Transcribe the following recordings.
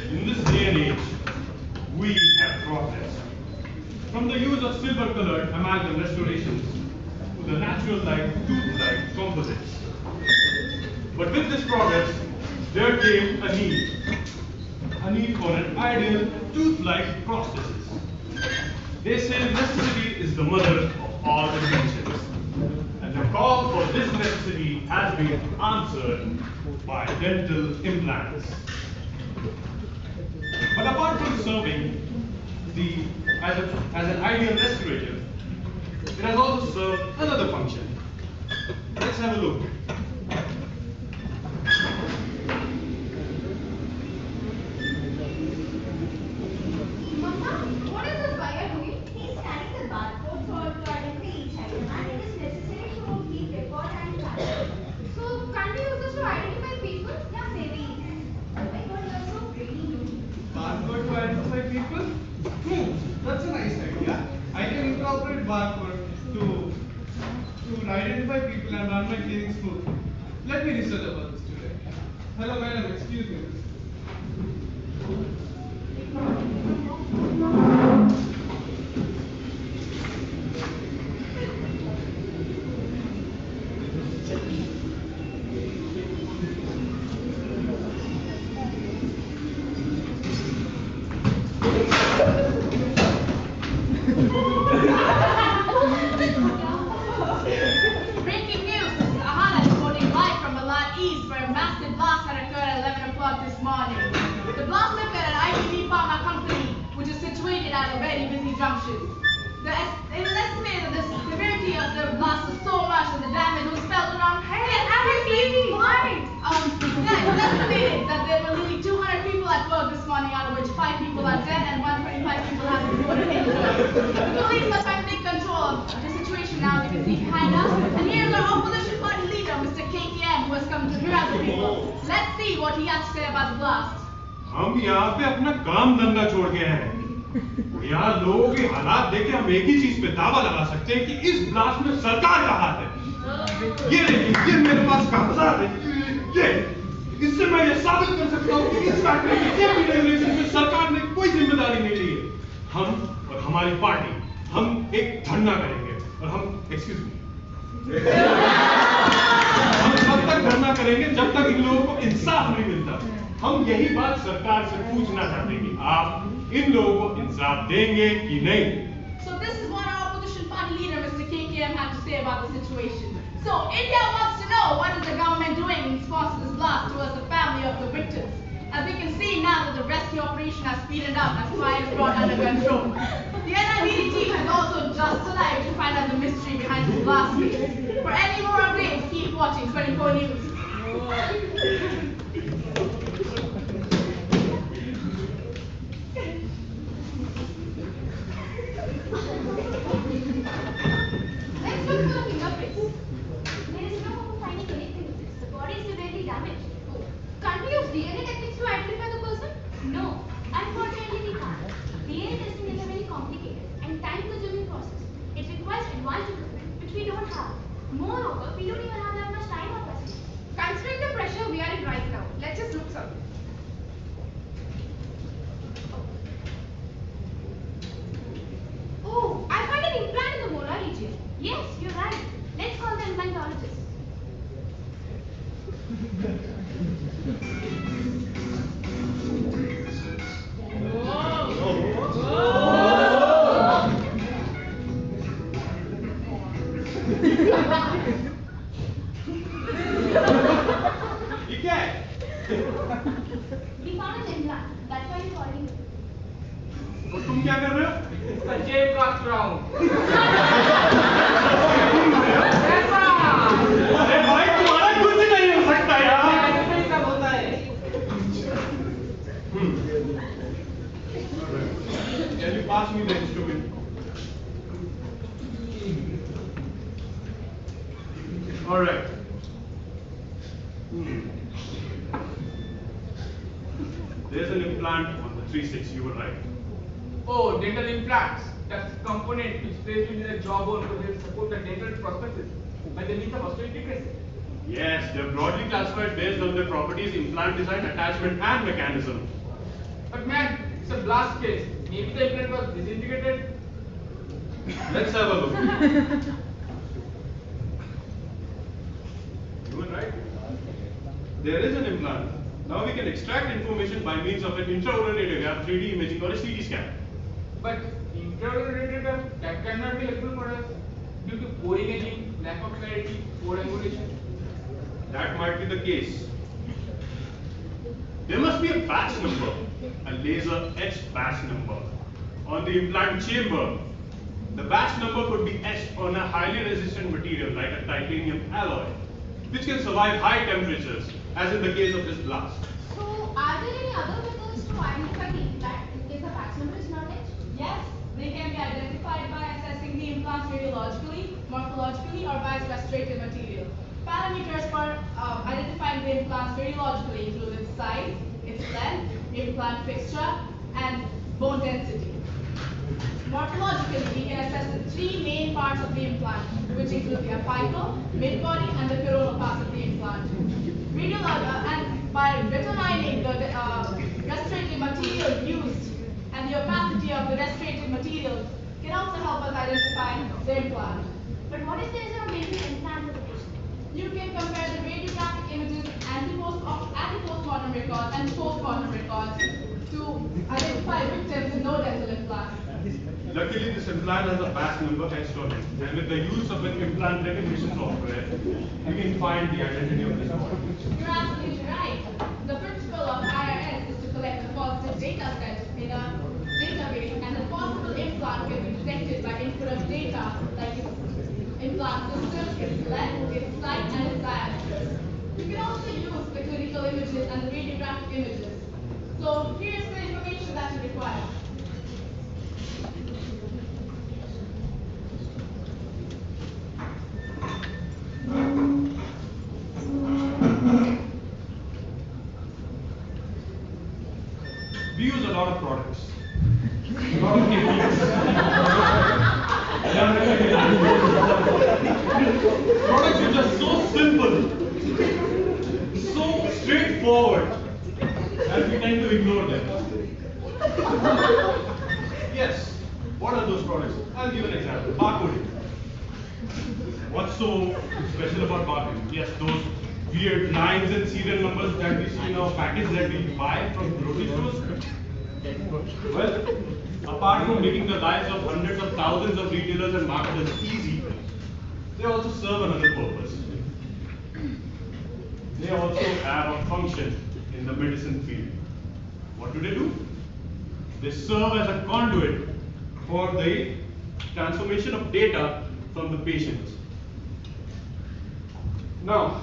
In this day and age, we have progressed. From the use of silver-colored amalgam restorations to the natural light, tooth-like composites. But with this progress, there came a need for an ideal tooth-like prosthesis. They say necessity is the mother of all inventions, and the call for this necessity has been answered by dental implants. But apart from serving as an ideal restorative, it has also served another function. Let's have a look. Mama, what is this buyer doing? He's scanning the barcode to identify each item, and it is necessary to keep record and track. So, can't we use this to identify people? Yeah, maybe. Oh my God, you are so pretty. Barcode to identify people? That's a nice idea. I can incorporate barcode to identify people and run my clinic smoothly. Let me research about this today. Hello madam, excuse me. Breaking news! This is Ahana reporting live from Milan East, where a massive blast had occurred at 11 o'clock this morning. The blast occurred at ITV Pharma Company, which is situated at a very busy junction. It was estimated that the severity of the blast was so much that the damage was felt around. Hey, every right. Yeah, it was estimated that there were nearly 200 people at work this morning, out of which 5 people are dead and 125 people have been reported injured. The police are trying to take control of the situation now, as you can see behind us. And here's our opposition party leader, Mr. KTM, who has come to harass the people. Let's see what he has to say about the blast. हम यहाँ पे अपना काम धंधा छोड़ के आए हैं। यहाँ लोगों के हालात देख के हम एक ही चीज पे दावा लगा सकते हैं कि इस ब्लास्ट में सरकार का हाथ है। ये देखिए, ये मेरे पास कागजात है। ये इससे मैं ये साबित कर सकता हूँ कि इस फैक्ट्री के सेफ्टी रेगुलेशन में सरकार ने कोई जिम्मेदारी नहीं ली है। हम और हमारी पार्टी हम एक धरना करेंगे और हम एक्सक्यूज मी हम तब तक धरना करेंगे जब तक इन लोगों को इंसाफ नहीं मिलता। हम यही बात सरकार से पूछना चाहते हैं कि आप इन लोगों को इंसाफ देंगे कि नहीं। So this is what our opposition party leader, Mr. KTM, had to say about the situation. So India wants to know what is the government doing in response to this blast towards the family of the victims. As we can see now that the rescue operation has speeded up as fire is brought under control. The NIBD team has also just arrived to find out the mystery behind this blast case. For any more updates, keep watching 24 News. Let's look for the fingerprints. There is no hope of finding anything with this. The body is severely damaged. Oh, can't we use DNA techniques to identify the person? No, unfortunately we can't. DNA testing is a very complicated and time-consuming process. It requires advanced equipment, which we don't have. Moreover, we don't even have that much time on us. Considering the pressure we are in right now, let's just look something. Oh, I find an implant in the molar region. Yes, you're right. Let's call the implantologist. ये क्या है? We found an implant. That's why we called him. और तुम क्या कर रहे हो? इसका जेब काट रहा हूँ। अरे भाई तुम्हारा कुछ नहीं हो सकता यार। ऐसे ही सब होता है। Can you pass me the instrument? All right. There's an implant on the 3/6. You were right. Oh, dental implants. That's a component which plays in a jawbone to help support the dental prosthesis by the means of osteointegration. Yes, they're broadly classified based on their properties, implant design, attachment, and mechanism. But man, it's a blast case. Maybe the implant was disintegrated. Let's have a look. You were right. There is an implant. Now we can extract information by means of an intraoral radiograph, 3D imaging, or a CT scan. But intraoral radiograph, that cannot be helpful for us due to poor imaging, lack of clarity, poor angulation. That might be the case. There must be a batch number, a laser etched batch number, on the implant chamber. The batch number could be etched on a highly resistant material like a titanium alloy, which can survive high temperatures, as in the case of this blast. So, are there any other methods to identify the implant in case the batch number is not etched? Yes, they can be identified by assessing the implants radiologically, morphologically, or by its restorative material. Parameters for identifying the implants radiologically include its size, its length, implant fixture, and bone density. Morphologically, we can assess the three main parts of the implant, which include the apical, mid-body, and the coronal parts of the implant. And by determining the restorative material used and the opacity of the restorative material can also help us identify the implant. But what if there is no making implant for the patient? You can compare the radiographic images and post-mortem records and post-mortem records to identify victims with no dental implant. Luckily, this implant has a batch number etched on it, and with the use of an implant recognition software, you can find the identity of this body. You're absolutely right. The principle of IRS is to collect the positive data set in a database, and the possible implant can be detected by input of data like its implant system, its length, its height, and its diameter. You can also use the clinical images and the radiographic images. So here's the information that you require. We use a lot of products. A lot of techniques. Products which are so simple, so straightforward, and we tend to ignore them. Yes, what are those products? I'll give an example. Barcoding. What's so special about barcoding? Yes, those weird lines and serial numbers that we see in our package that we buy from grocery stores. Well, apart from making the lives of hundreds of thousands of retailers and marketers easy, they also serve another purpose. They also have a function in the medicine field. What do? They serve as a conduit for the transformation of data from the patients. Now,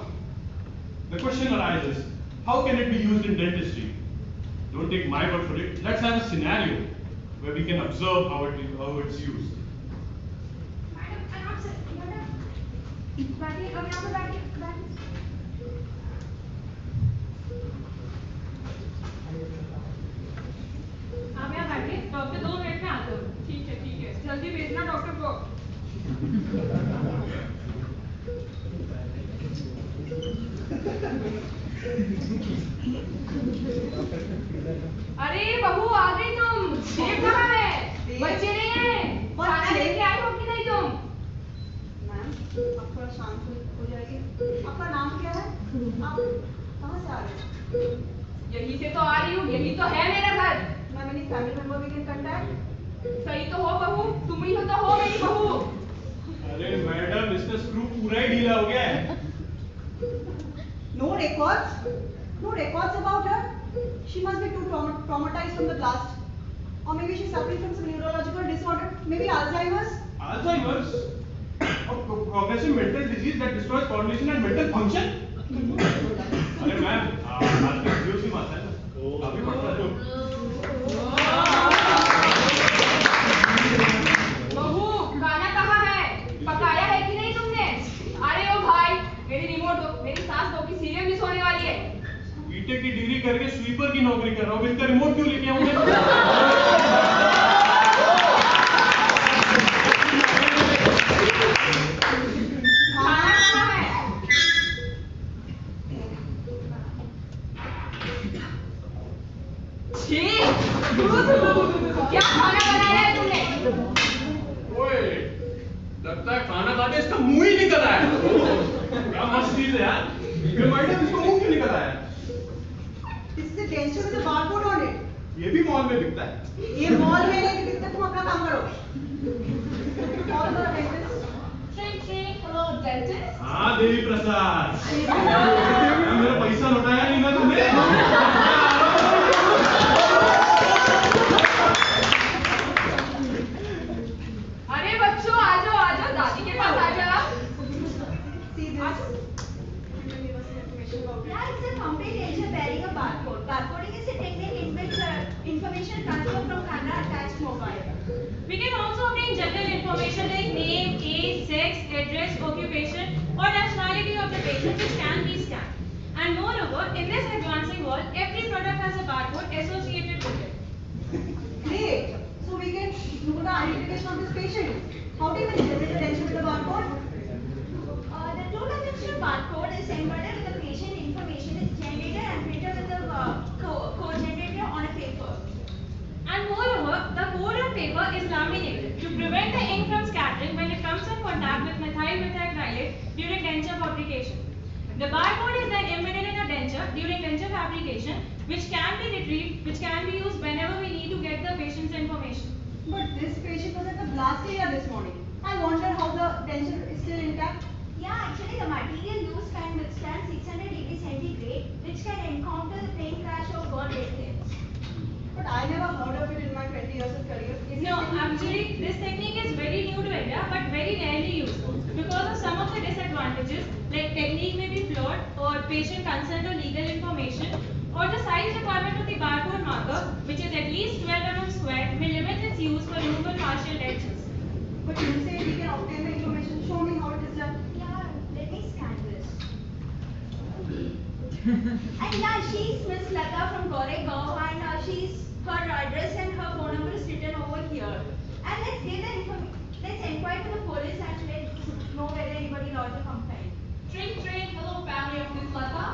the question arises, how can it be used in dentistry? Don't take my word for it. Let's have a scenario where we can observe how it's used. Madam, I'm not sir. बैठिए, अब यहाँ पे बैठिए, आप यहाँ बैठिए, doctor 2 minute में आते हो। ठीक है, जल्दी भेजना डॉक्टर को। अरे बहू आ गई तुम। देव कहाँ है? बच्चे नहीं हैं। खाना लेके आई हो कि नहीं तुम? मैम, आप थोड़ा शांत हो जाइए। आपका नाम क्या है? आप कहाँ से आ रहे हैं? यही से तो आ रही हूँ, यही तो है मेरा घर। Ma'am, any family member we can contact? सही तो हो बहू, तुम ही हो तो हो मेरी बहू। अरे मैडम, इसका स्क्रू पूरा ही ढीला हो गया है। No records? No records about her? She must be too traumatized from the blast. Or maybe she's suffering from some neurological disorder. Maybe Alzheimer's? Alzheimer's? A progressive mental disease that destroys coordination and mental function? अरे ma'am, आजकल video से आता है ना, काफी पढ़ता है तो। बहू, खाना कहाँ है? पकाया है कि नहीं तुमने? अरे ओ भाई, मेरी रिमोट दो, मेरी सास दो की सीरियल मिस होने वाली है। बीटेक की डिग्री करके स्वीपर की नौकरी कर रहा हूँ, इसका रिमोट क्यों लेके आऊँ मैं? खाना कहाँ है? छी! क्या खाना बनाया है तुमने? ओए, लगता है खाना खाते इसका मुंह ही निकल आया। क्या मस्त चीज है यार। ये मैडम इसका मुंह क्यों निकल आया? This is a denture with a barcode on it. ये भी मॉल में बिकता है। ये मॉल में नहीं बिकता, तुम अपना काम करो। Call the dentist. Hello, dentist. हाँ देवी प्रसाद। मेरा पैसा लौटाया नहीं ना तुमने? अरे बच्चों, आ जाओ, दादी के पास आ जाओ। See this? Yeah, it's a complete denture bearing a barcode. Barcoding is a technique in which information transfer from camera attached mobile. We can also obtain general information like name, age, sex, address, occupation, or nationality of the patient, which can be scanned. And moreover, in this advancing world, every product has a barcode associated with it. Great. So we can do the identification of this patient. How do you generate a denture with a barcode? The two-dimensional barcode is embedded with the patient information. It's generated and printed with the code generator on a paper. And moreover, the code on paper is laminated to prevent the ink from scattering when it comes in contact with methyl methacrylate during denture fabrication. The barcode is then embedded in a denture during denture fabrication, which can be retrieved, which can be used whenever we need to get the patient's information. But this patient was at the blast area this morning. I wonder how the denture is still intact. Yeah, actually the material used can withstand 600 degrees centigrade, which can encounter the plane crash or burn victims. But I never heard of it in my 20 years of career. Is No, it actually, this technique is very new to India, but very rarely used because of some of the disadvantages, like technique may be flawed, or patient consent or legal information, or the size requirement of the barcode marker, which is at least 12 mm square, may limit its use for removal partial dentures. But you say we can obtain the information. Show me how it is done. Yeah, let me scan this. And yeah, she's Miss Lata from Goregaon, and she's her address and her phone number is written over here. And let's get the information. Let's inquire to the police and let's know whether anybody lodged a complaint. Hello, family of Miss Lata.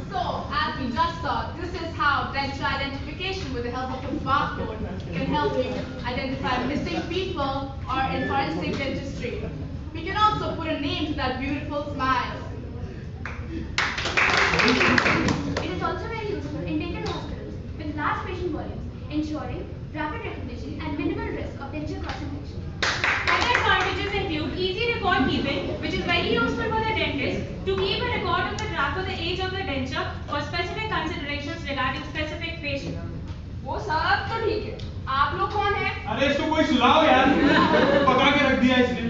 So, as we just saw, this is how denture identification with the help of a barcode can help you identify missing people or in forensic dentistry. We can also put a name to that beautiful smile. It is also very useful in dental hospitals with large patient volumes, ensuring rapid recognition and minimal risk of denture cross-infection. Other advantages include easy record keeping, which is very useful for the dentist to keep a record of the draft of the age of the denture for specific considerations regarding specific patient. वो सब तो ठीक है, आप लोग कौन हैं? अरे इसको कोई सुलाओ यार। पका के रख दिया इसने।